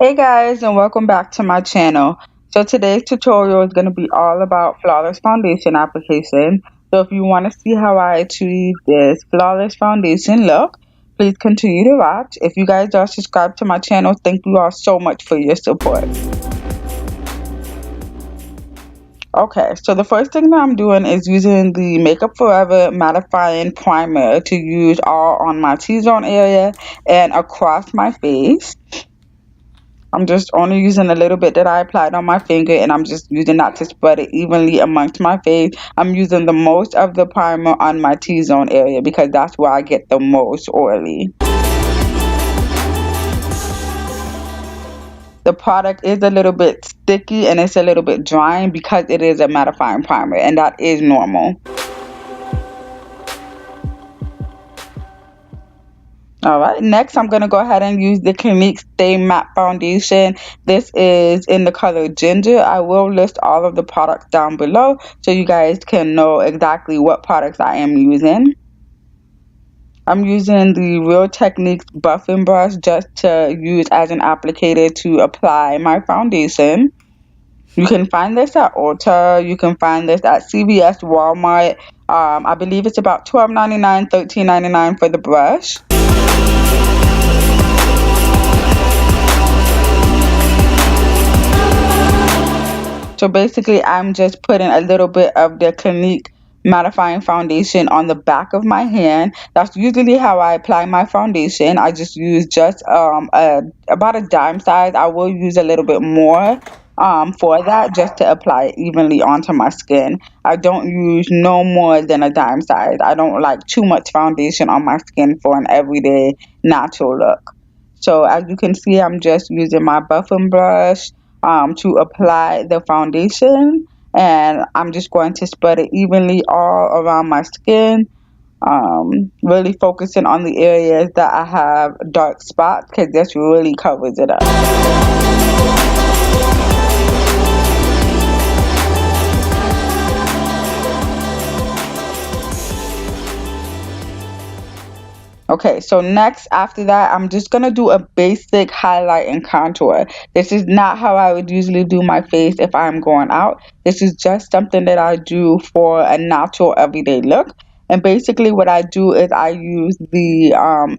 Hey guys, and welcome back to my channel. So today's tutorial is going to be all about flawless foundation application. So if you want to see how I achieve this flawless foundation look, please continue to watch. If you guys are subscribed to my channel, thank you all so much for your support. Okay, so the first thing that I'm doing is using the Makeup Forever mattifying primer to use all on my T-zone area and across my face. I'm just only using a little bit that I applied on my finger, and I'm just using that to spread it evenly amongst my face. I'm using the most of the primer on my T-zone area because that's where I get the most oily. The product is a little bit sticky and it's a little bit drying because it is a mattifying primer, and that is normal. Alright, next I'm going to go ahead and use the Clinique Stay Matte Foundation. This is in the color Ginger. I will list all of the products down below so you guys can know exactly what products I am using. I'm using the Real Techniques buffing brush just to use as an applicator to apply my foundation. You can find this at Ulta. You can find this at CVS, Walmart. I believe it's about $12.99, $13.99 for the brush. So basically, I'm just putting a little bit of the Clinique mattifying foundation on the back of my hand. That's usually how I apply my foundation. I just use just about a dime size. I will use a little bit more for that just to apply it evenly onto my skin. I don't use no more than a dime size. I don't like too much foundation on my skin for an everyday natural look. So as you can see, I'm just using my buffing brush to apply the foundation, and I'm just going to spread it evenly all around my skin, really focusing on the areas that I have dark spots because this really covers it up. Okay, so next after that, I'm just gonna do a basic highlight and contour. This is not how I would usually do my face if I'm going out. This is just something that I do for a natural everyday look. And basically what I do is I use the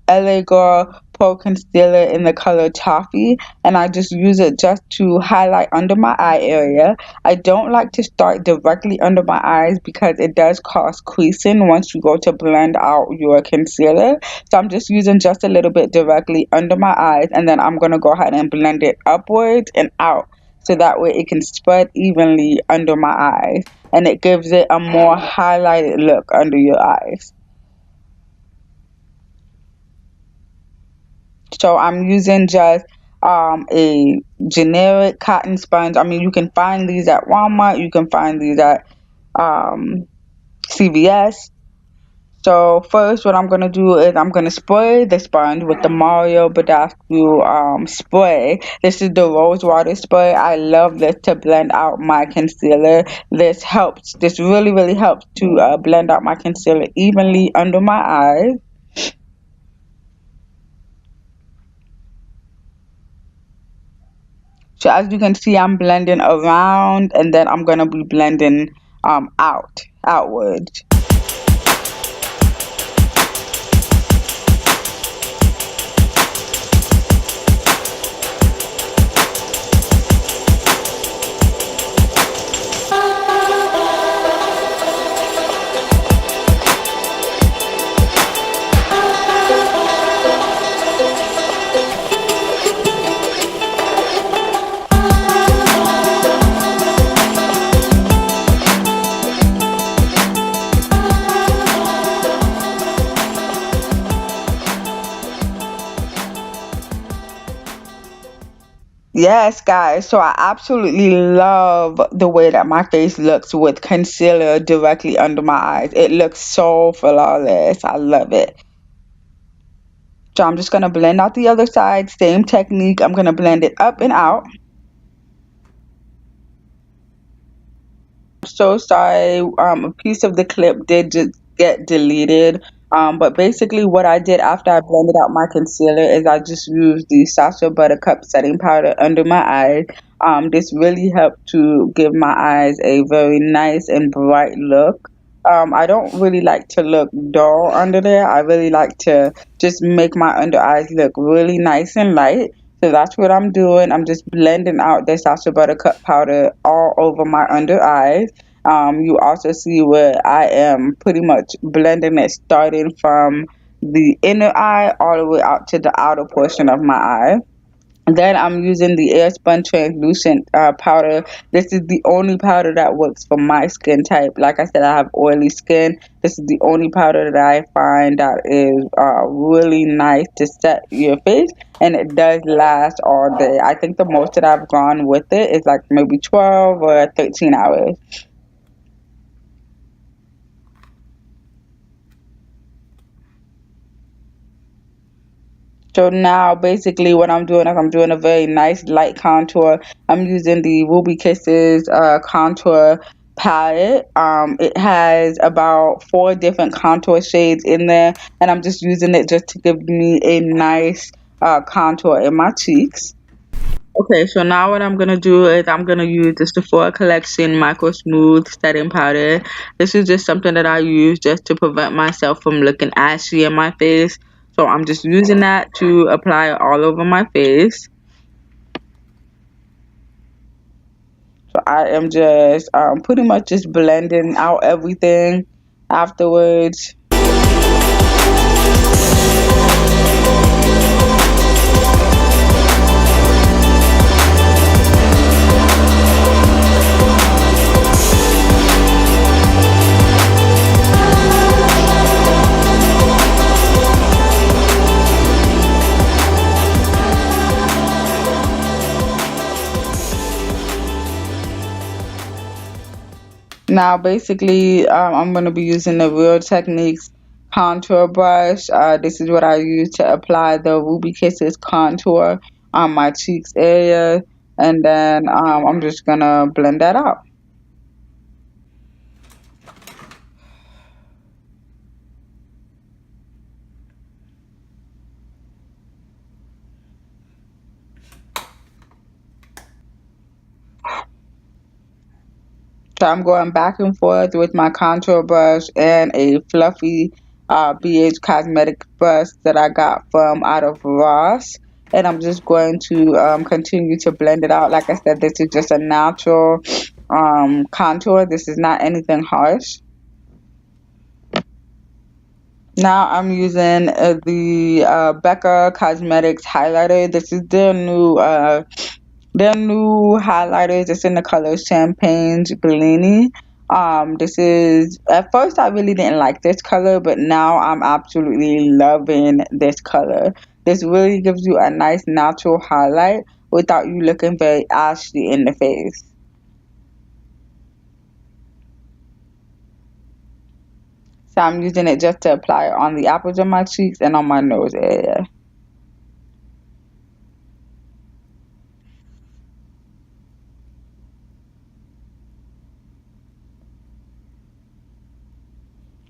LA Girl Pro Concealer in the color Toffee, and I just use it just to highlight under my eye area. I don't like to start directly under my eyes because it does cause creasing once you go to blend out your concealer. So I'm just using just a little bit directly under my eyes, and then I'm going to go ahead and blend it upwards and out so that way it can spread evenly under my eyes and it gives it a more highlighted look under your eyes. So I'm using just a generic cotton sponge. I mean, you can find these at Walmart, you can find these at um, CVS. So first what I'm going to do is I'm going to spray the sponge with the Mario Badescu spray. This is the rose water spray. I love this to blend out my concealer. This really helps to blend out my concealer evenly under my eyes. So as you can see, I'm blending around and then I'm going to be blending outwards. Yes, guys. So I absolutely love the way that my face looks with concealer directly under my eyes. It looks so flawless. I love it. So I'm just going to blend out the other side. Same technique. I'm going to blend it up and out. So sorry. A piece of the clip did just get deleted. But basically, what I did after I blended out my concealer is I just used the Sasha Buttercup setting powder under my eyes. This really helped to give my eyes a very nice and bright look. I don't really like to look dull under there. I really like to just make my under eyes look really nice and light. So that's what I'm doing. I'm just blending out the Sasha Buttercup powder all over my under eyes. You also see where I am pretty much blending it, starting from the inner eye all the way out to the outer portion of my eye. Then I'm using the Air Spun translucent powder. This is the only powder that works for my skin type. Like I said, I have oily skin. This is the only powder that I find that is really nice to set your face, and it does last all day. I think the most that I've gone with it is like maybe 12 or 13 hours. So now basically what I'm doing is I'm doing a very nice light contour. I'm using the Ruby Kisses contour palette. It has about four different contour shades in there, and I'm just using it just to give me a nice contour in my cheeks. Okay, so now what I'm gonna do is I'm gonna use the Sephora Collection Micro Smooth Setting Powder. This is just something that I use just to prevent myself from looking ashy in my face. So I'm just using that to apply it all over my face. So I am just pretty much just blending out everything afterwards. Now, basically, I'm going to be using the Real Techniques contour brush. This is what I use to apply the Ruby Kisses contour on my cheeks area. And then I'm just going to blend that out. So I'm going back and forth with my contour brush and a fluffy BH Cosmetic brush that I got from out of Ross. And I'm just going to continue to blend it out. Like I said, this is just a natural contour. This is not anything harsh. Now I'm using the Becca Cosmetics highlighter. This is their new highlighters. It's in the color Champagne's Bellini. This is at first I really didn't like this color, but now I'm absolutely loving this color. This really gives you a nice natural highlight without you looking very ashy in the face. So I'm using it just to apply it on the apples of my cheeks and on my nose area.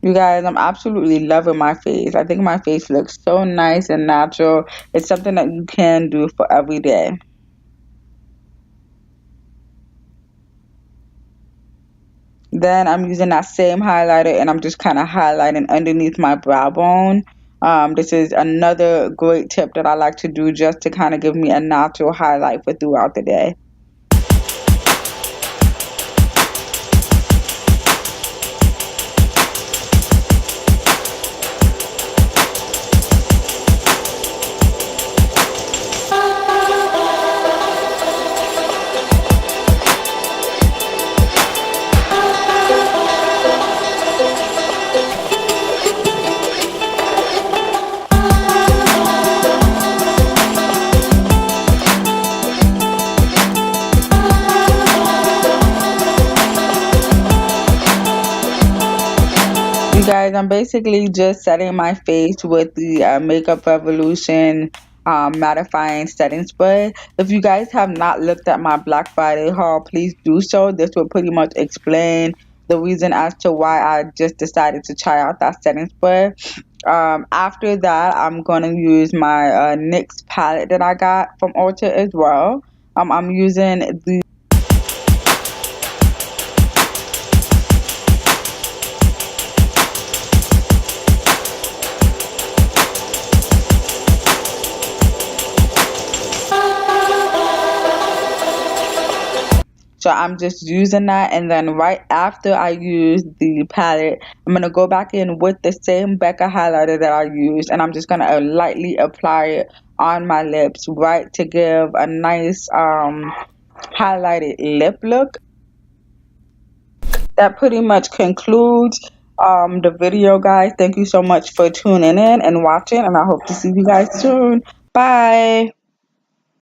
You guys, I'm absolutely loving my face. I think my face looks so nice and natural. It's something that you can do for every day. Then I'm using that same highlighter and I'm just kind of highlighting underneath my brow bone. This is another great tip that I like to do just to kind of give me a natural highlight for throughout the day. You guys, I'm basically just setting my face with the Makeup Revolution mattifying setting spray. If you guys have not looked at my Black Friday haul, please do so. This will pretty much explain the reason as to why I just decided to try out that setting spray. After that, I'm gonna use my NYX palette that I got from Ulta as well. I'm using the So I'm just using that, and then right after I use the palette, I'm gonna go back in with the same Becca highlighter that I used, and I'm just gonna lightly apply it on my lips, right, to give a nice highlighted lip look. That pretty much concludes the video, guys. Thank you so much for tuning in and watching, and I hope to see you guys soon. Bye.